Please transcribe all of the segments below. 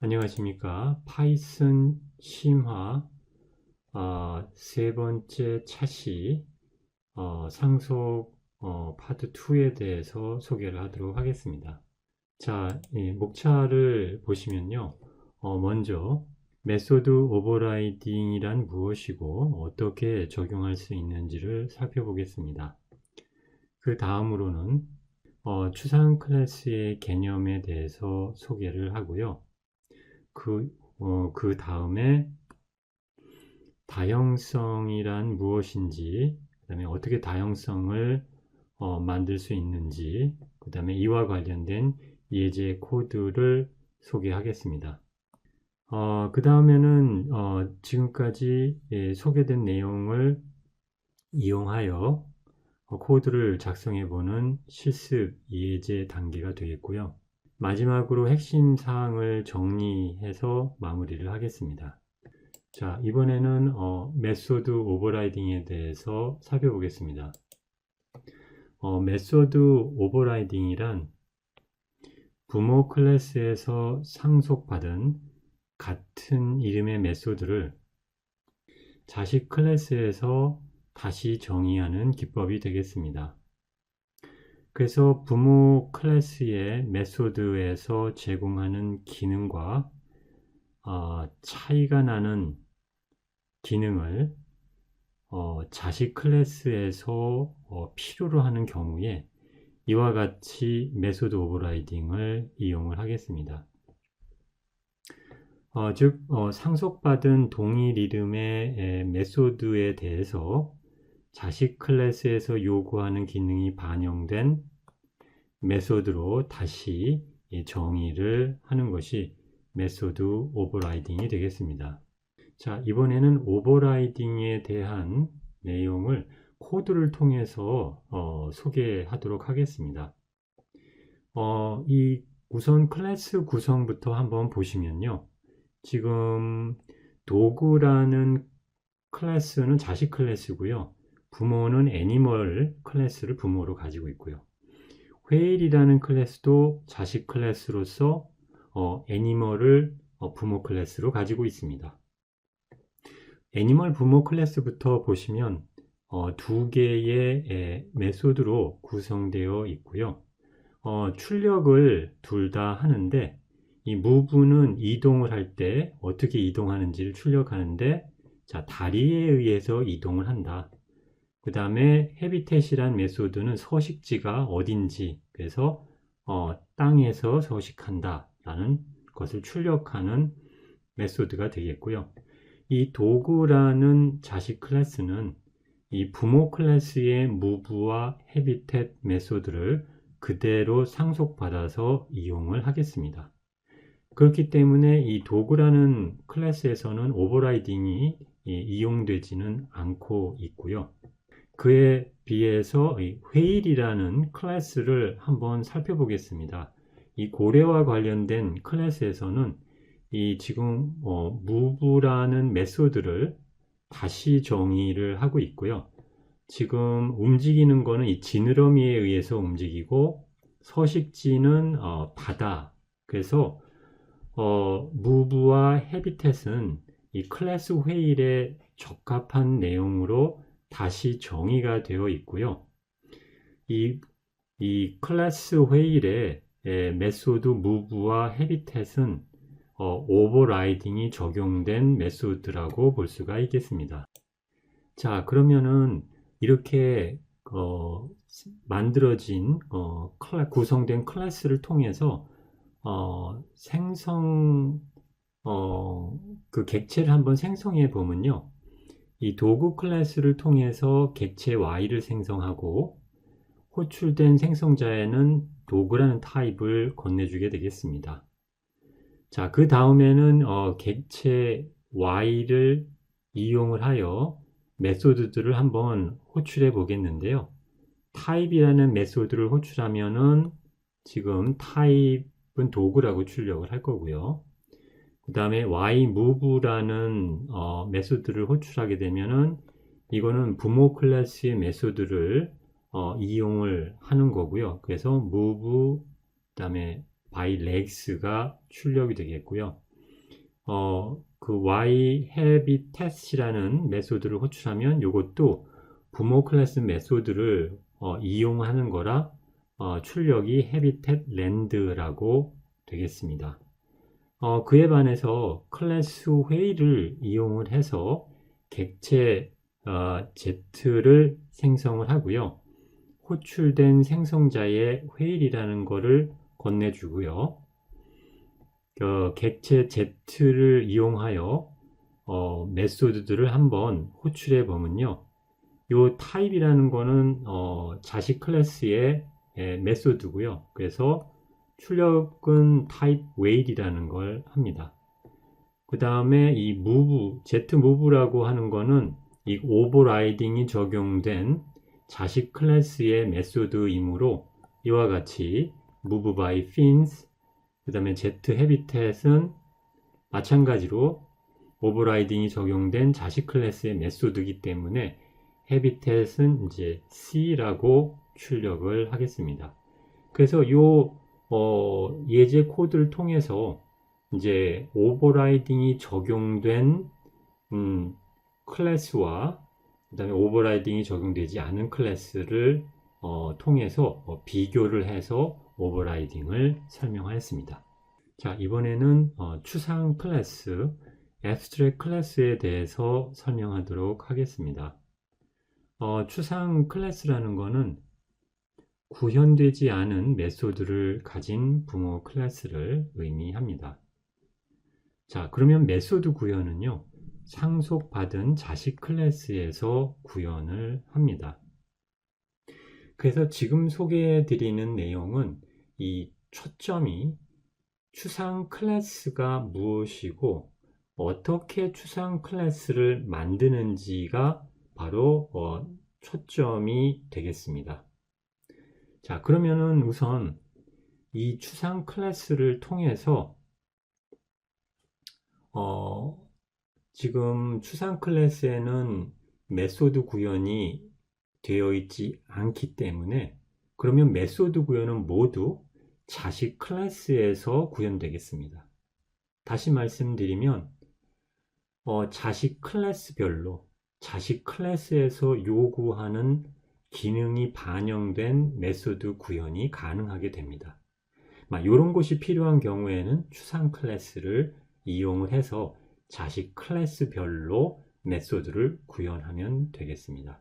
안녕하십니까. 파이썬 심화 세 번째 차시 상속 파트 2에 대해서 소개를 하도록 하겠습니다. 자, 이 목차를 보시면요. 먼저 메소드 오버라이딩이란 무엇이고 어떻게 적용할 수 있는지를 살펴보겠습니다. 그 다음으로는 추상 클래스의 개념에 대해서 소개를 하고요. 그 다음에 다형성이란 무엇인지, 그 다음에 어떻게 다형성을 만들 수 있는지, 그 다음에 이와 관련된 예제 코드를 소개하겠습니다. 그 다음에는 지금까지 소개된 내용을 이용하여 코드를 작성해보는 실습 예제 단계가 되겠고요. 마지막으로 핵심 사항을 정리해서 마무리를 하겠습니다. 자, 이번에는 메소드 오버라이딩에 대해서 살펴보겠습니다. 메소드 오버라이딩이란 부모 클래스에서 상속받은 같은 이름의 메소드를 자식 클래스에서 다시 정의하는 기법이 되겠습니다. 그래서 부모 클래스의 메소드에서 제공하는 기능과 차이가 나는 기능을 자식 클래스에서 필요로 하는 경우에 이와 같이 메소드 오버라이딩을 이용을 하겠습니다. 즉 상속받은 동일 이름의 메소드에 대해서 자식 클래스에서 요구하는 기능이 반영된 메소드로 다시 정의를 하는 것이 메소드 오버라이딩이 되겠습니다. 자, 이번에는 오버라이딩에 대한 내용을 코드를 통해서 소개하도록 하겠습니다. 이 우선 클래스 구성부터 한번 보시면요. 지금 도구라는 클래스는 자식 클래스고요. 부모는 애니멀 클래스를 부모로 가지고 있고요. whale이라는 클래스도 자식 클래스로서 애니멀을 부모 클래스로 가지고 있습니다. 애니멀 부모 클래스부터 보시면 두 개의 메소드로 구성되어 있고요. 출력을 둘 다 하는데 이 move는 이동을 할 때 어떻게 이동하는지를 출력하는데 자, 다리에 의해서 이동을 한다. 그 다음에 habitat이란 메소드는 서식지가 어딘지 그래서 땅에서 서식한다 라는 것을 출력하는 메소드가 되겠고요. 이 도구라는 자식 클래스는 이 부모 클래스의 move와 habitat 메소드를 그대로 상속받아서 이용을 하겠습니다. 그렇기 때문에 이 도구라는 클래스에서는 오버라이딩이 이용되지는 않고 있고요. 그에 비해서 이 whale이라는 클래스를 한번 살펴보겠습니다. 이 고래와 관련된 클래스에서는 이 지금 move라는 메소드를 다시 정의를 하고 있고요. 지금 움직이는 거는 이 지느러미에 의해서 움직이고 서식지는 바다. 그래서 move와 habitat은 이 클래스 whale에 적합한 내용으로 다시 정의가 되어 있고요. 이 클래스 whale의 메소드 move와 habitat은 오버라이딩이 적용된 메소드라고 볼 수가 있겠습니다. 자, 그러면은 이렇게 만들어진 구성된 클래스를 통해서 그 객체를 한번 생성해 보면요. 이 도구 클래스를 통해서 객체 Y를 생성하고 호출된 생성자에는 도구라는 타입을 건네주게 되겠습니다. 자, 그 다음에는 객체 Y를 이용을 하여 메소드들을 한번 호출해 보겠는데요. 타입이라는 메소드를 호출하면은 지금 타입은 도구라고 출력을 할 거고요. 그 다음에 yMove라는 메소드를 호출하게 되면은 이거는 부모 클래스의 메소드를 이용을 하는 거고요. 그래서 move, 그 다음에 by legs가 출력이 되겠고요. 그 y habitat이라는 메소드를 호출하면 이것도 부모 클래스 메소드를 이용하는 거라 출력이 habitat land라고 되겠습니다. 그에 반해서 클래스 회의를 이용을 해서 객체 Z를 생성을 하고요. 호출된 생성자의 회일이라는 것을 건네주고요. 객체 Z를 이용하여 메소드들을 한번 호출해 보면요. 요 타입이라는 거는 자식 클래스의 메소드고요. 그래서 출력은 타입 웨일이라는 걸 합니다. 그 다음에 이 move, zmove라고 하는 거는 이 오버라이딩이 적용된 자식 클래스의 메소드이므로 이와 같이 move by fins, 그 다음에 zhabitat은 마찬가지로 오버라이딩이 적용된 자식 클래스의 메소드이기 때문에 habitat은 이제 C라고 출력을 하겠습니다. 그래서 요 예제 코드를 통해서 이제 오버라이딩이 적용된 클래스와 그 다음에 오버라이딩이 적용되지 않은 클래스를 통해서 비교를 해서 오버라이딩을 설명하였습니다. 자, 이번에는 추상 클래스, abstract 클래스에 대해서 설명하도록 하겠습니다. 추상 클래스라는 것은 구현되지 않은 메소드를 가진 부모 클래스를 의미합니다. 자, 그러면 메소드 구현은요, 상속받은 자식 클래스에서 구현을 합니다. 그래서 지금 소개해 드리는 내용은 이 초점이 추상 클래스가 무엇이고 어떻게 추상 클래스를 만드는지가 바로 초점이 되겠습니다. 자, 그러면은 우선 이 추상 클래스를 통해서 지금 추상 클래스에는 메소드 구현이 되어 있지 않기 때문에 그러면 메소드 구현은 모두 자식 클래스에서 구현되겠습니다. 다시 말씀드리면 자식 클래스별로 자식 클래스에서 요구하는 기능이 반영된 메소드 구현이 가능하게 됩니다. 이런 것이 필요한 경우에는 추상 클래스를 이용을 해서 자식 클래스별로 메소드를 구현하면 되겠습니다.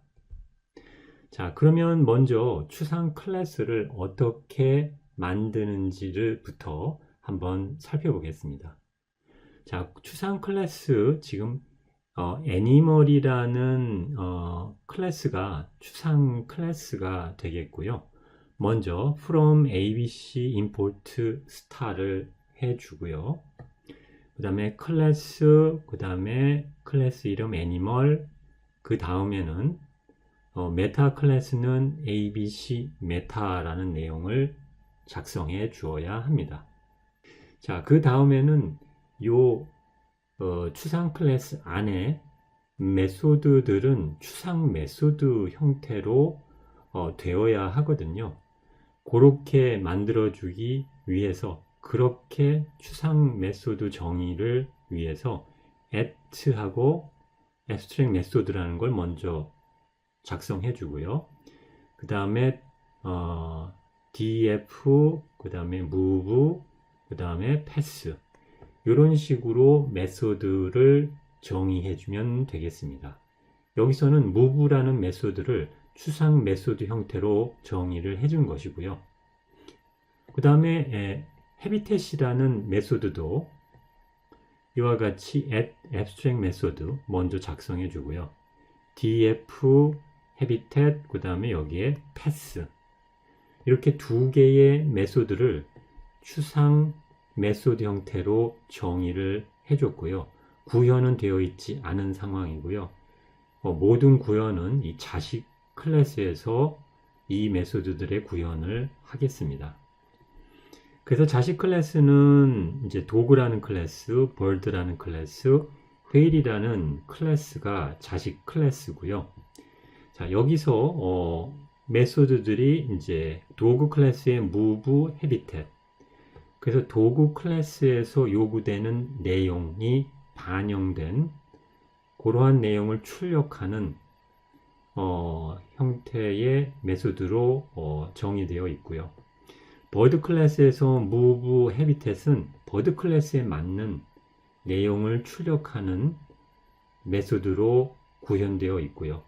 자, 그러면 먼저 추상 클래스를 어떻게 만드는지부터 한번 살펴보겠습니다. 자, 추상 클래스 지금 애니멀이라는 클래스가 추상 클래스가 되겠고요. 먼저 from abc import star를 해주고요. 그 다음에 클래스, 그 다음에 클래스 이름 애니멀, 그 다음에는 메타 클래스는 abc 메타라는 내용을 작성해 주어야 합니다. 자, 그 다음에는 요 추상 클래스 안에 메소드들은 추상 메소드 형태로 되어야 하거든요. 그렇게 만들어주기 위해서 그렇게 추상 메소드 정의를 위해서 at하고 abstract 메소드라는 걸 먼저 작성해 주고요. 그 다음에 df, 그 다음에 move, 그 다음에 pass 이런 식으로 메소드를 정의해 주면 되겠습니다. 여기서는 move라는 메소드를 추상 메소드 형태로 정의를 해준 것이고요. 그 다음에 habitat이라는 메소드도 이와 같이 add abstract 메소드 먼저 작성해 주고요. df habitat 그 다음에 여기에 pass 이렇게 두 개의 메소드를 추상 메소드 형태로 정의를 해줬고요. 구현은 되어 있지 않은 상황이고요. 모든 구현은 이 자식 클래스에서 이 메소드들의 구현을 하겠습니다. 그래서 자식 클래스는 이제 도그라는 클래스, bird라는 클래스, whale이라는 클래스가 자식 클래스고요. 자, 여기서 메소드들이 이제 도그 클래스의 move, habitat, 그래서 도구 클래스에서 요구되는 내용이 반영된 그러한 내용을 출력하는 형태의 메소드로 정의되어 있고요. 버드 클래스에서 move habitat은 버드 클래스에 맞는 내용을 출력하는 메소드로 구현되어 있고요.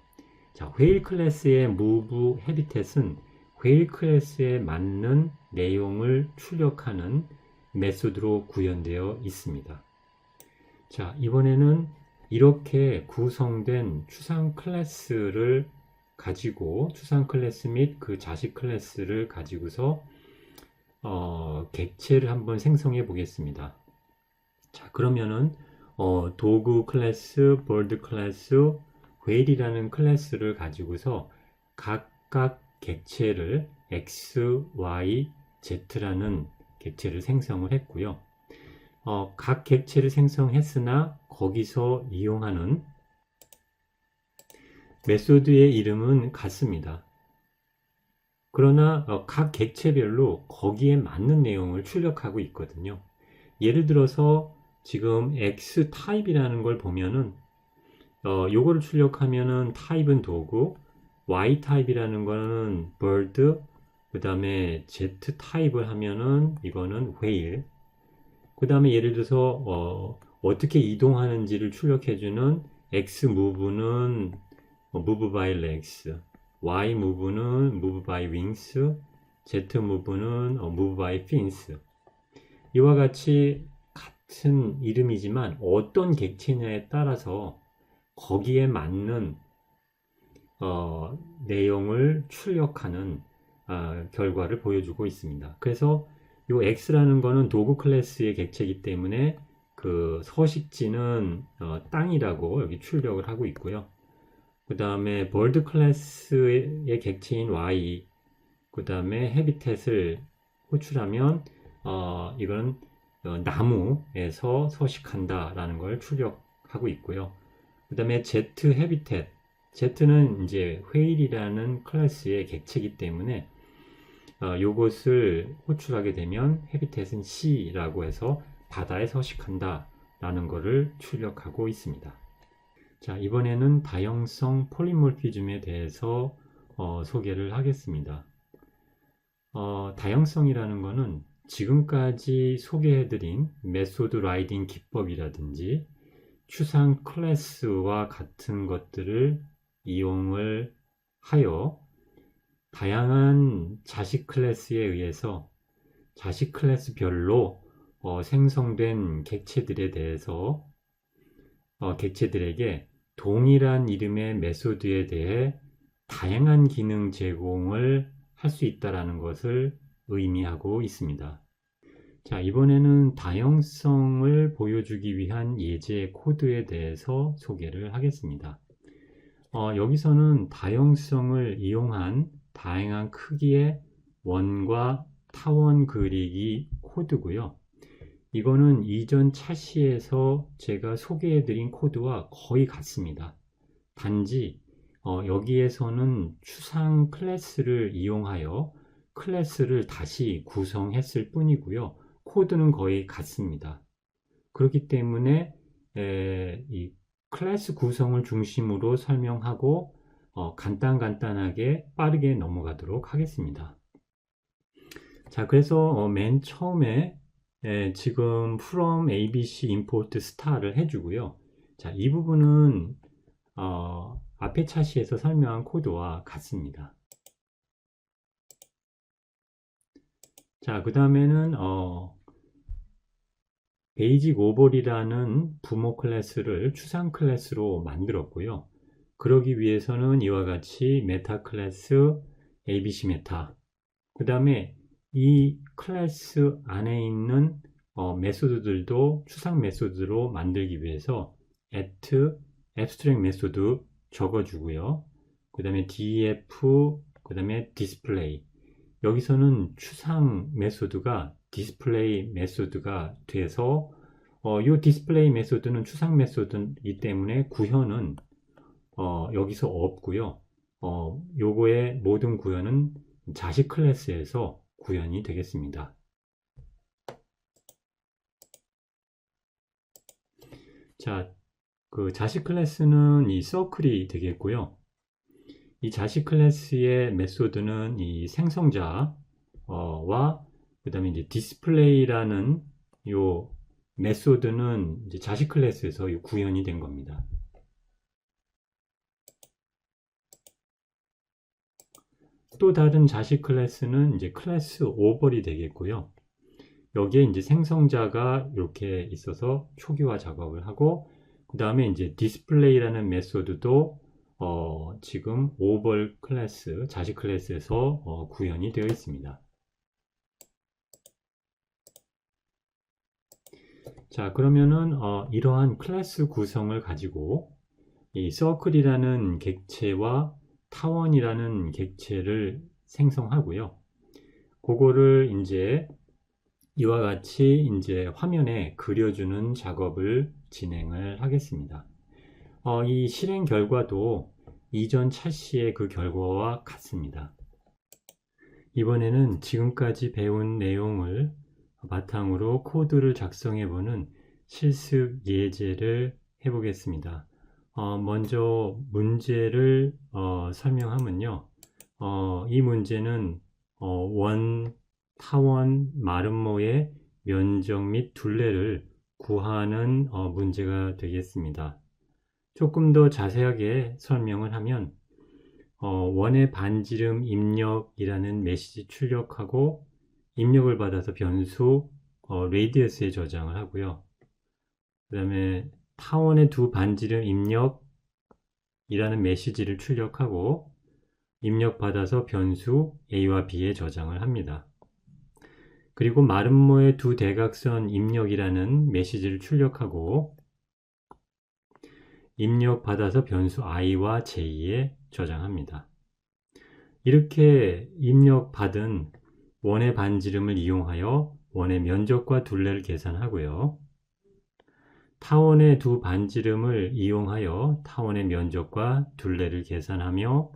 자, whale 클래스의 move habitat은 whale 클래스에 맞는 내용을 출력하는 메소드로 구현되어 있습니다. 자, 이번에는 이렇게 구성된 추상 클래스를 가지고 추상 클래스 및 그 자식 클래스를 가지고서 객체를 한번 생성해 보겠습니다. 자, 그러면은 도구 클래스, bird 클래스, whale이라는 클래스를 가지고서 각각 객체를 x, y, z라는 객체를 생성을 했고요. 각 객체를 생성했으나 거기서 이용하는 메소드의 이름은 같습니다. 그러나 각 객체별로 거기에 맞는 내용을 출력하고 있거든요. 예를 들어서 지금 X 타입이라는 걸 보면은 요거를 출력하면은 타입은 도구, Y 타입이라는 거는 bird, 그 다음에 Z 타입을 하면은 이거는 whale, 그 다음에 예를 들어서 어떻게 이동하는지를 출력해주는 X move는 move by legs, Y move는 move by wings, Z move는 move by fins. 이와 같이 같은 이름이지만 어떤 객체냐에 따라서 거기에 맞는 내용을 출력하는 결과를 보여주고 있습니다. 그래서 이 X라는 거는 도구 클래스의 객체이기 때문에 그 서식지는 땅이라고 여기 출력을 하고 있고요. 그 다음에 bird 클래스의 객체인 Y, 그 다음에 habitat을 호출하면 이건 나무에서 서식한다 라는 걸 출력하고 있고요. 그 다음에 Z habitat, Z는 이제 whale이라는 클래스의 객체이기 때문에 요것을 호출하게 되면 habitat은 C라고 해서 바다에 서식한다 라는 것을 출력하고 있습니다. 자, 이번에는 다형성 폴리모피즘에 대해서 소개를 하겠습니다. 다형성이라는 것은 지금까지 소개해드린 메소드 라이딩 기법이라든지 추상 클래스와 같은 것들을 이용을 하여 다양한 자식 클래스에 의해서 자식 클래스별로 생성된 객체들에 대해서 객체들에게 동일한 이름의 메소드에 대해 다양한 기능 제공을 할 수 있다는 것을 의미하고 있습니다. 자, 이번에는 다형성을 보여주기 위한 예제 코드에 대해서 소개를 하겠습니다. 여기서는 다형성을 이용한 다양한 크기의 원과 타원 그리기 코드고요. 이거는 이전 차시에서 제가 소개해드린 코드와 거의 같습니다. 단지 여기에서는 추상 클래스를 이용하여 클래스를 다시 구성했을 뿐이고요. 코드는 거의 같습니다. 그렇기 때문에 이 클래스 구성을 중심으로 설명하고 간단하게 빠르게 넘어가도록 하겠습니다. 자, 그래서 맨 처음에 지금 from abc import star를 해주고요. 자, 이 부분은 앞에 차시에서 설명한 코드와 같습니다. 자, 그 다음에는 베이직 오벌이라는 부모 클래스를 추상 클래스로 만들었고요. 그러기 위해서는 이와 같이 메타 클래스 abc 메타, 그 다음에 이 클래스 안에 있는 메소드들도 추상 메소드로 만들기 위해서 at abstract 메소드 적어주고요. 그 다음에 def, 그 다음에 display. 여기서는 추상 메소드가 디스플레이 메소드가 돼서 이 디스플레이 메소드는 추상 메소드이기 때문에 구현은 여기서 없고요. 요거의 모든 구현은 자식 클래스에서 구현이 되겠습니다. 자, 그 자식 클래스는 이 서클이 되겠고요. 이 자식 클래스의 메소드는 이 생성자와 그 다음에 이제 디스플레이라는 요 메소드는 이제 자식 클래스에서 구현이 된 겁니다. 또 다른 자식 클래스는 이제 클래스 오벌이 되겠고요. 여기에 이제 생성자가 이렇게 있어서 초기화 작업을 하고, 그 다음에 이제 디스플레이라는 메소드도 지금 오벌 클래스, 자식 클래스에서 구현이 되어 있습니다. 자, 그러면은 이러한 클래스 구성을 가지고 이 서클이라는 객체와 타원이라는 객체를 생성하고요. 그거를 이제 이와 같이 이제 화면에 그려주는 작업을 진행을 하겠습니다. 이 실행 결과도 이전 차시의 그 결과와 같습니다. 이번에는 지금까지 배운 내용을 바탕으로 코드를 작성해보는 실습 예제를 해보겠습니다. 먼저 문제를 설명하면요. 이 문제는 원 타원 마름모의 면적 및 둘레를 구하는 문제가 되겠습니다. 조금 더 자세하게 설명을 하면 원의 반지름 입력이라는 메시지 출력하고 입력을 받아서 변수 레디어스에 저장을 하고요. 그 다음에 타원의 두 반지름 입력이라는 메시지를 출력하고 입력받아서 변수 A와 B에 저장을 합니다. 그리고 마름모의 두 대각선 입력이라는 메시지를 출력하고 입력받아서 변수 i와 j에 저장합니다. 이렇게 입력받은 원의 반지름을 이용하여 원의 면적과 둘레를 계산하고요. 타원의 두 반지름을 이용하여 타원의 면적과 둘레를 계산하며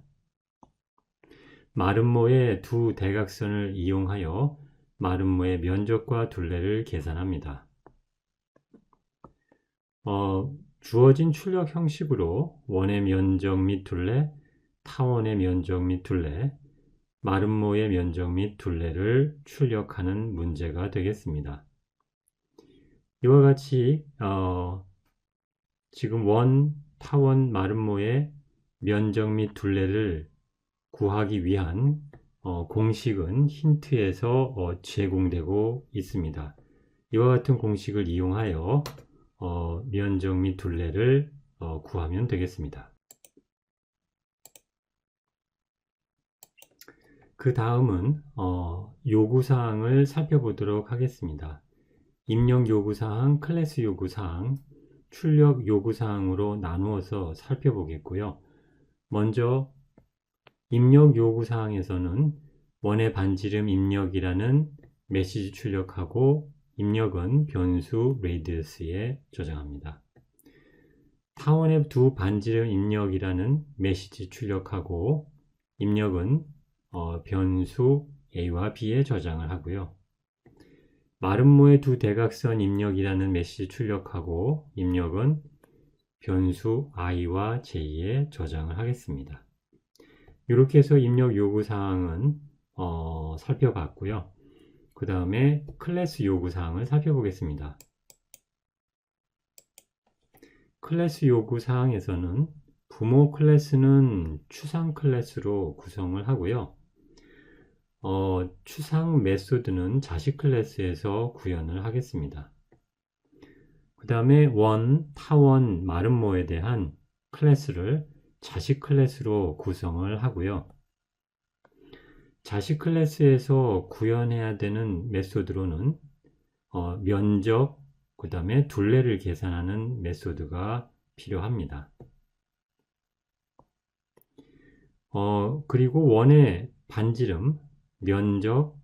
마름모의 두 대각선을 이용하여 마름모의 면적과 둘레를 계산합니다. 주어진 출력 형식으로 원의 면적 및 둘레, 타원의 면적 및 둘레, 마름모의 면적 및 둘레를 출력하는 문제가 되겠습니다. 이와 같이 지금 원, 타원, 마름모의 면적 및 둘레를 구하기 위한 공식은 힌트에서 제공되고 있습니다. 이와 같은 공식을 이용하여 면적 및 둘레를 구하면 되겠습니다. 그 다음은 요구사항을 살펴보도록 하겠습니다. 입력 요구사항, 클래스 요구사항, 출력 요구사항으로 나누어서 살펴보겠고요. 먼저 입력 요구사항에서는 원의 반지름 입력이라는 메시지 출력하고 입력은 변수 radius에 저장합니다. 타원의 두 반지름 입력이라는 메시지 출력하고 입력은 변수 a와 b에 저장을 하고요. 마름모의 두 대각선 입력이라는 메시지 출력하고 입력은 변수 i와 j에 저장을 하겠습니다. 이렇게 해서 입력 요구사항은 살펴봤고요. 그 다음에 클래스 요구사항을 살펴보겠습니다. 클래스 요구사항에서는 부모 클래스는 추상 클래스로 구성을 하고요. 추상 메소드는 자식 클래스에서 구현을 하겠습니다. 그 다음에 원, 타원, 마름모에 대한 클래스를 자식 클래스로 구성을 하고요. 자식 클래스에서 구현해야 되는 메소드로는 면적, 그 다음에 둘레를 계산하는 메소드가 필요합니다. 그리고 원의 반지름, 면적,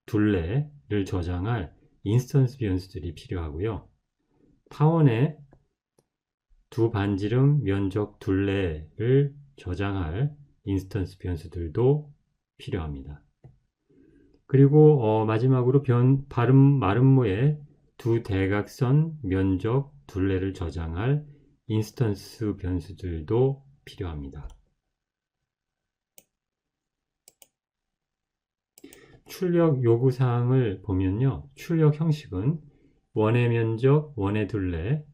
둘레를 저장할 인스턴스 변수들이 필요하고요. 타원의 두 반지름, 면적, 둘레를 저장할 인스턴스 변수들도 필요합니다. 그리고 마지막으로 마름모의 두 대각선 면적 둘레를 저장할 인스턴스 변수들도 필요합니다. 출력 요구사항을 보면요. 출력 형식은 원의 면적, 원의 둘레,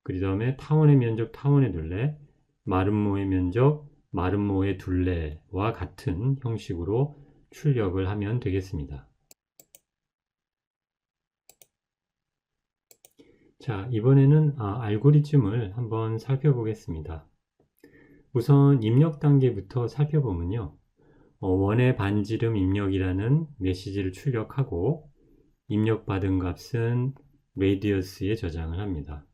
그 다음에 타원의 면적, 타원의 둘레, 마름모의 면적, 마름모의 둘레와 같은 형식으로 출력을 하면 되겠습니다. 자, 이번에는 알고리즘을 한번 살펴보겠습니다. 우선 입력 단계부터 살펴보면요. 원의 반지름 입력이라는 메시지를 출력하고 입력받은 값은 레디어스에 저장을 합니다.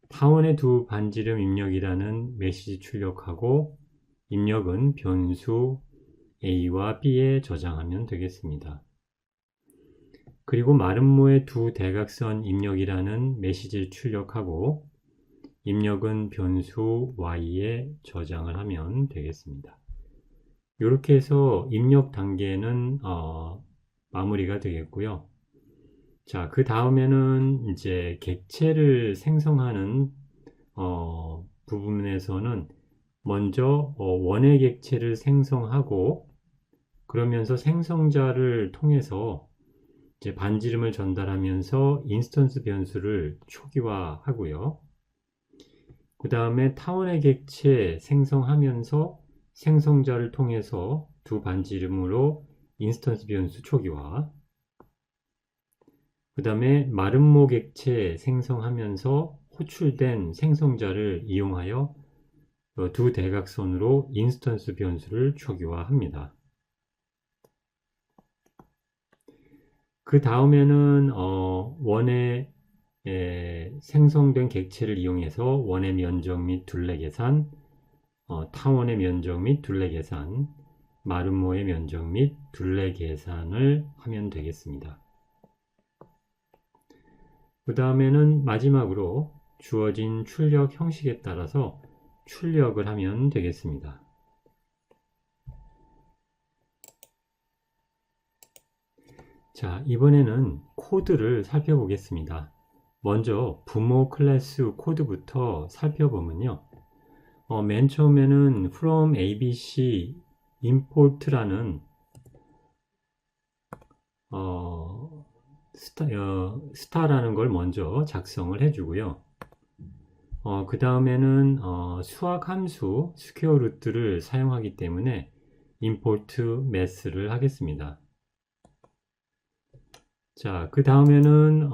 타원의 두 반지름 입력이라는 메시지 출력하고 입력은 변수 A와 B에 저장하면 되겠습니다. 그리고 마름모의 두 대각선 입력이라는 메시지를 출력하고 입력은 변수 Y에 저장을 하면 되겠습니다. 이렇게 해서 입력 단계는 마무리가 되겠고요. 자, 그 다음에는 이제 객체를 생성하는 부분에서는 먼저 원의 객체를 생성하고 그러면서 생성자를 통해서 이제 반지름을 전달하면서 인스턴스 변수를 초기화하고요. 그 다음에 타원의 객체 생성하면서 생성자를 통해서 두 반지름으로 인스턴스 변수 초기화, 그 다음에 마름모 객체 생성하면서 호출된 생성자를 이용하여 두 대각선으로 인스턴스 변수를 초기화합니다. 그 다음에는 원의 생성된 객체를 이용해서 원의 면적 및 둘레 계산, 타원의 면적 및 둘레 계산, 마름모의 면적 및 둘레 계산을 하면 되겠습니다. 그 다음에는 마지막으로 주어진 출력 형식에 따라서 출력을 하면 되겠습니다. 자, 이번에는 코드를 살펴보겠습니다. 먼저 부모 클래스 코드부터 살펴보면요. 맨 처음에는 from abc import라는 스타라는 걸 먼저 작성을 해주고요. 그 다음에는 수학 함수 스퀘어 루트를 사용하기 때문에 import math를 하겠습니다. 자, 그 다음에는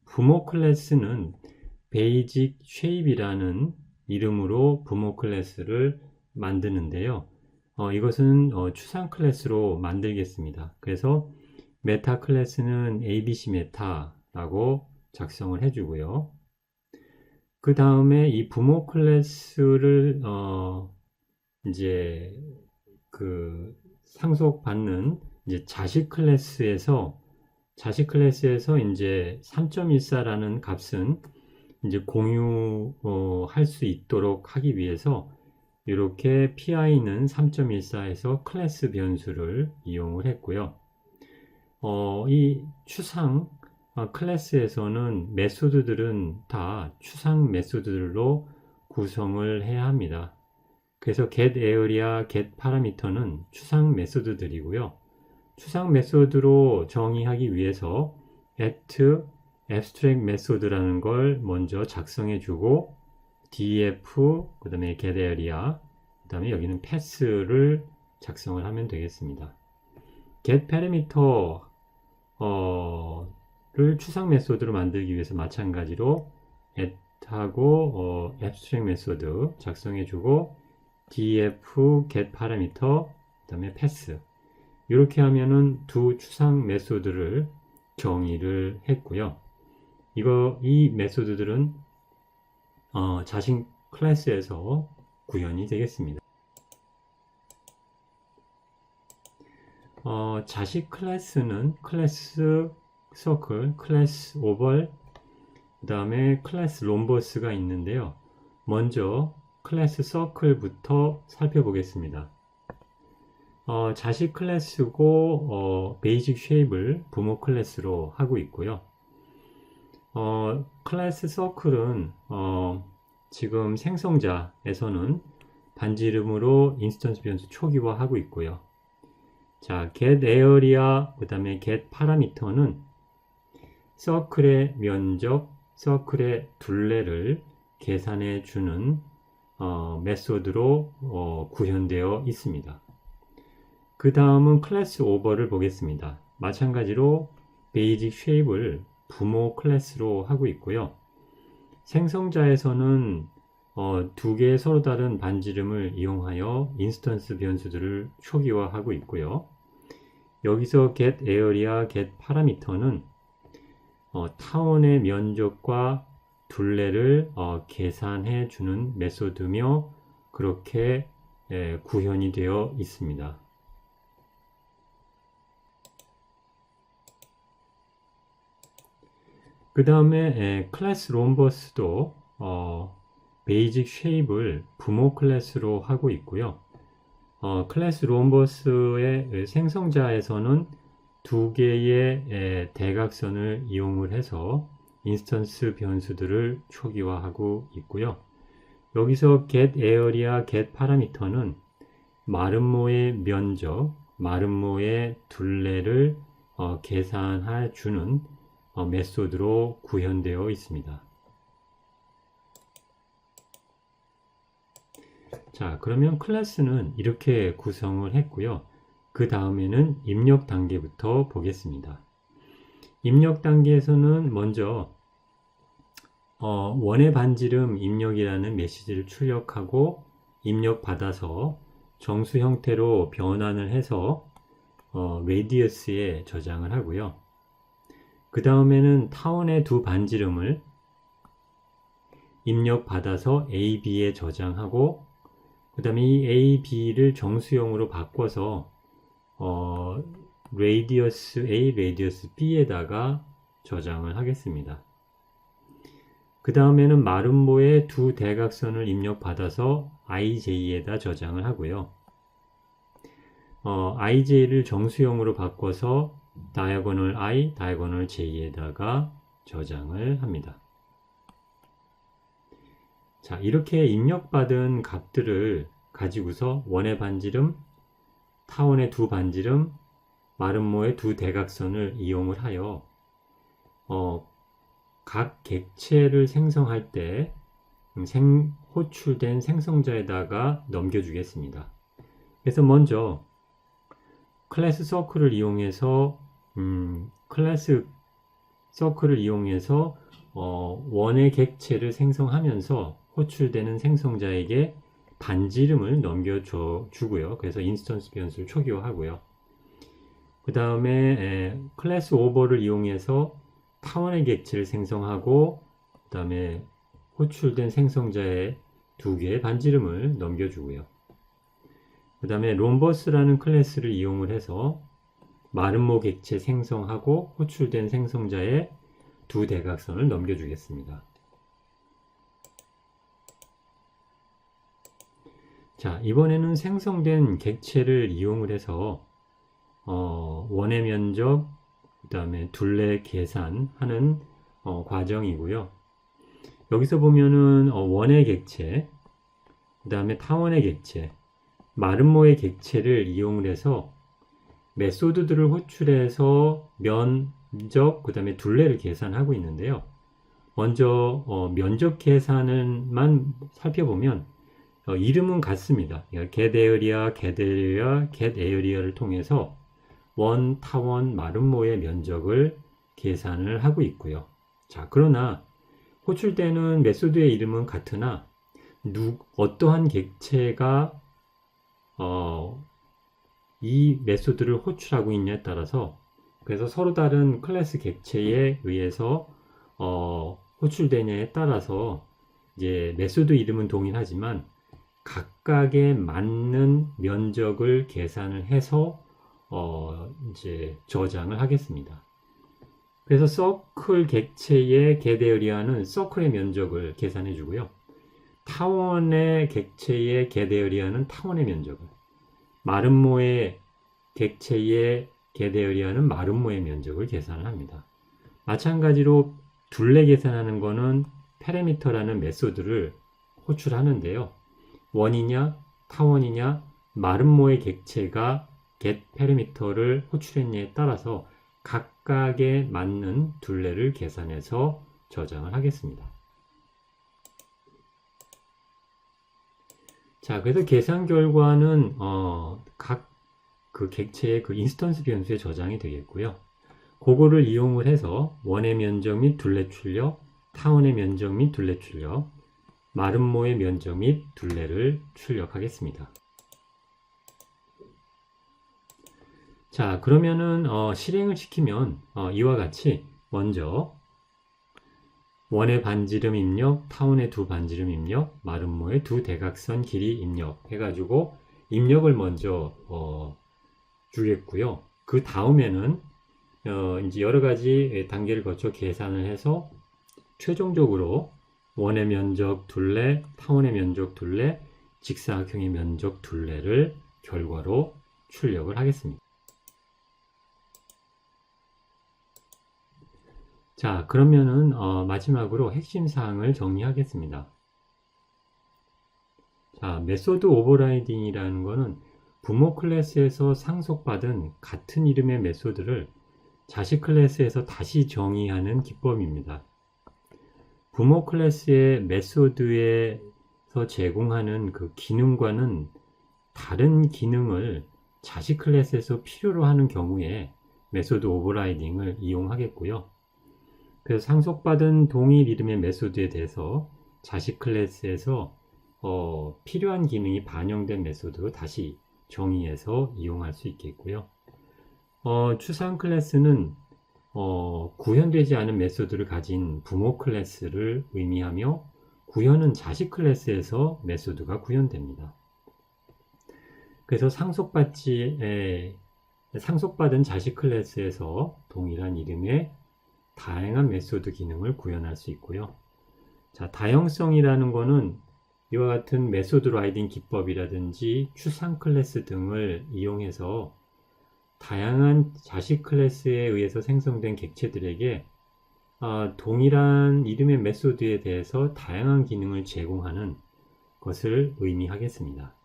부모 클래스는 basic shape이라는 이름으로 부모 클래스를 만드는데요. 이것은 추상 클래스로 만들겠습니다. 그래서 메타 클래스는 abc 메타라고 작성을 해주고요. 그 다음에 이 부모 클래스를 이제 그 상속받는 이제 자식 클래스에서 이제 3.14라는 값은 이제 공유할 수 있도록 하기 위해서 이렇게 PI는 3.14에서 클래스 변수를 이용을 했고요. 이 추상 클래스에서는 메소드들은 다 추상 메소드들로 구성을 해야 합니다. 그래서 getArea, getParameter는 추상 메소드들이고요. 추상 메소드로 정의하기 위해서 at abstract method라는 걸 먼저 작성해 주고 def, 그 다음에 getArea, 그 다음에 여기는 pass를 작성을 하면 되겠습니다. getParameter 를 추상 메소드로 만들기 위해서 마찬가지로 at하고 abstract 메소드 작성해 주고 def getParameter, 그 다음에 pass 이렇게 하면은 두 추상 메소드를 정의를 했고요. 이 메소드들은 자신 클래스에서 구현이 되겠습니다. 자식 클래스는 클래스 서클, 클래스 오벌, 그 다음에 클래스 롬버스가 있는데요. 먼저 클래스 서클부터 살펴보겠습니다. 자식 클래스고 베이직 쉐입을 부모 클래스로 하고 있고요. 클래스 서클은 지금 생성자에서는 반지 이름으로 인스턴스 변수 초기화하고 있고요. 자, get area 그 다음에 get parameter는 서클의 면적, 서클의 둘레를 계산해 주는 메소드로 구현되어 있습니다. 그 다음은 클래스 오버를 보겠습니다. 마찬가지로 베이직 쉐입을 부모 클래스로 하고 있고요. 생성자에서는 두 개의 서로 다른 반지름을 이용하여 인스턴스 변수들을 초기화하고 있고요. 여기서 get area, get parameter는 타원의 면적과 둘레를 계산해 주는 메소드며 그렇게 구현이 되어 있습니다. 그 다음에 클래스 롬버스도 베이직 쉐입을 부모 클래스로 하고 있고요. 클래스 롬버스의 생성자에서는 두 개의 대각선을 이용을 해서 인스턴스 변수들을 초기화하고 있고요. 여기서 get area, get parameter는 마름모의 면적, 마름모의 둘레를 계산해 주는 메소드로 구현되어 있습니다. 자, 그러면 클래스는 이렇게 구성을 했고요. 그 다음에는 입력 단계부터 보겠습니다. 입력 단계에서는 먼저 원의 반지름 입력이라는 메시지를 출력하고 입력받아서 정수 형태로 변환을 해서 레디어스에 저장을 하고요. 그 다음에는 타원의 두 반지름을 입력받아서 A, B에 저장하고 그 다음에 이 A, B를 정수형으로 바꿔서 레디어스 A, 레디어스 B에다가 저장을 하겠습니다. 그 다음에는 마름모의 두 대각선을 입력받아서 IJ에다 저장을 하고요. IJ를 정수형으로 바꿔서 다이아고널 I, 다이아고널 J에다가 저장을 합니다. 자, 이렇게 입력받은 값들을 가지고서 원의 반지름, 타원의 두 반지름, 마름모의 두 대각선을 이용을 하여 각 객체를 생성할 때 호출된 생성자에다가 넘겨주겠습니다. 그래서 먼저 클래스 서클을 이용해서 원의 객체를 생성하면서 호출되는 생성자에게 반지름을 넘겨주고요. 그래서 인스턴스 변수를 초기화하고요. 그 다음에 클래스 오버를 이용해서 타원의 객체를 생성하고 그 다음에 호출된 생성자의 두 개의 반지름을 넘겨주고요. 그 다음에 롬버스라는 클래스를 이용을 해서 마름모 객체 생성하고 호출된 생성자의 두 대각선을 넘겨주겠습니다. 자, 이번에는 생성된 객체를 이용을 해서 원의 면적, 그 다음에 둘레 계산하는 과정이고요. 여기서 보면은 원의 객체, 그 다음에 타원의 객체, 마름모의 객체를 이용을 해서 메소드들을 호출해서 면적, 그 다음에 둘레를 계산하고 있는데요. 먼저 면적 계산을만 살펴보면 이름은 같습니다. get area, get area, get area를 통해서 원, 타원, 마름모의 면적을 계산을 하고 있고요. 자, 그러나 호출되는 메소드의 이름은 같으나 어떠한 객체가 이 메소드를 호출하고 있냐에 따라서 그래서 서로 다른 클래스 객체에 의해서 호출되냐에 따라서 이제 메소드 이름은 동일하지만 각각에 맞는 면적을 계산을 해서 이제 저장을 하겠습니다. 그래서 서클 객체의 get area는 서클의 면적을 계산해 주고요. 타원의 객체의 get area는 타원의 면적을, 마름모의 객체의 get area는 마름모의 면적을 계산을 합니다. 마찬가지로 둘레 계산하는 거는 페리미터라는 메소드를 호출하는데요. 원이냐, 타원이냐, 마름모의 객체가 get 페리미터를 호출했냐에 따라서 각각에 맞는 둘레를 계산해서 저장을 하겠습니다. 자, 그래서 계산 결과는 각 그 객체의 그 인스턴스 변수에 저장이 되겠고요. 그거를 이용을 해서 원의 면적 및 둘레 출력, 타원의 면적 및 둘레 출력, 마름모의 면적 및 둘레를 출력하겠습니다. 자, 그러면은 실행을 시키면 이와 같이 먼저 원의 반지름 입력, 타원의 두 반지름 입력, 마름모의 두 대각선 길이 입력 해가지고 입력을 먼저 주겠고요. 그 다음에는 이제 여러 가지 단계를 거쳐 계산을 해서 최종적으로 원의 면적 둘레, 타원의 면적 둘레, 직사각형의 면적 둘레를 결과로 출력을 하겠습니다. 자, 그러면은 마지막으로 핵심 사항을 정리하겠습니다. 자, 메소드 오버라이딩이라는 거는 부모 클래스에서 상속받은 같은 이름의 메소드를 자식 클래스에서 다시 정의하는 기법입니다. 부모 클래스의 메소드에서 제공하는 그 기능과는 다른 기능을 자식 클래스에서 필요로 하는 경우에 메소드 오버라이딩을 이용하겠고요. 그래서 상속받은 동일 이름의 메소드에 대해서 자식 클래스에서 필요한 기능이 반영된 메소드로 다시 정의해서 이용할 수 있겠고요. 추상 클래스는 구현되지 않은 메소드를 가진 부모 클래스를 의미하며 구현은 자식 클래스에서 메소드가 구현됩니다. 그래서 상속받은 자식 클래스에서 동일한 이름의 다양한 메소드 기능을 구현할 수 있고요. 자, 다형성이라는 거는 이와 같은 메소드 라이딩 기법이라든지 추상 클래스 등을 이용해서 다양한 자식 클래스에 의해서 생성된 객체들에게 동일한 이름의 메소드에 대해서 다양한 기능을 제공하는 것을 의미하겠습니다.